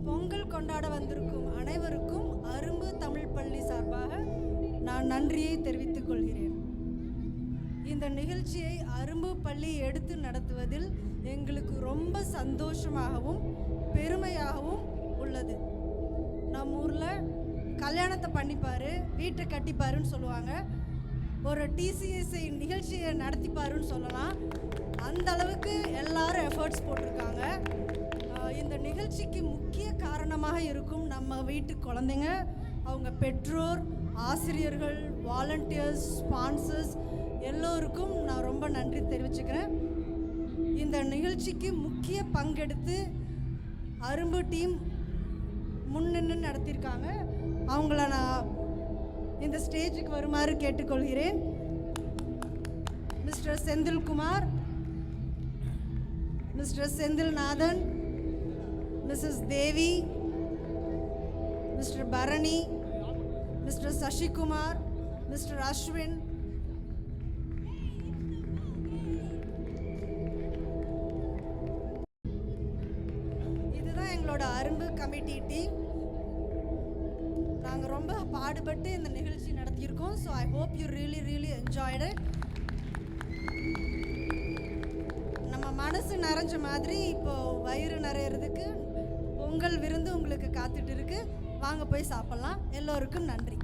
பொங்கல் கொண்டாட வந்திருக்கும் அனைவருக்கும் அரும்பு தமிழ் பள்ளி சார்பாக நான் நன்றியை தெரிவித்துக் கொள்கிறேன். இந்த நிகழ்ச்சியை அரும்பு பள்ளி எடுத்து நடத்துவதில் எங்களுக்கு ரொம்ப சந்தோஷமாகவும் பெருமையாகவும் உள்ளது. நம்ம ஊரில் கல்யாணத்தை பண்ணிப்பாரு, வீட்டை கட்டிப்பாருன்னு சொல்லுவாங்க. ஒரு டிசிஎஸ்ஐ நிகழ்ச்சியை நடத்திப்பாருன்னு சொல்லலாம். அந்த அளவுக்கு எல்லாரும் எஃபர்ட்ஸ் போட்டிருக்காங்க. இந்த நிகழ்ச்சிக்கு முக்கிய காரணமாக இருக்கும் நம்ம வீட்டு குழந்தைங்க, அவங்க பெற்றோர், ஆசிரியர்கள், வாலண்டியர்ஸ், ஸ்பான்சர்ஸ் எல்லோருக்கும் நான் ரொம்ப நன்றி தெரிவிச்சுக்கிறேன். இந்த நிகழ்ச்சிக்கு முக்கிய பங்கெடுத்து அரும்பு டீம் முன்னின்று நடத்தியிருக்காங்க. அவங்கள நான் இந்த ஸ்டேஜுக்கு வருமாறு கேட்டுக்கொள்கிறேன். Mister Senthilkumar, mister Senthilnathan, missus Devi, mister Bharani, mister Sasikumar, mister Ashwin, இதுதான் எங்களோட அரும்பு கமிட்டி டீம். நாங்கள் ரொம்ப பாடுபட்டு இந்த நிகழ்ச்சி நடத்தியிருக்கோம். So I hope you really enjoyed it. நம்ம மனசு நிறைஞ்ச மாதிரி இப்போது வயிறு நிறையிறதுக்கு பொங்கல் விருந்து உங்களுக்கு காத்துட்டு இருக்கு. வாங்க போய் சாப்பிட்லாம். எல்லோருக்கும் நன்றி.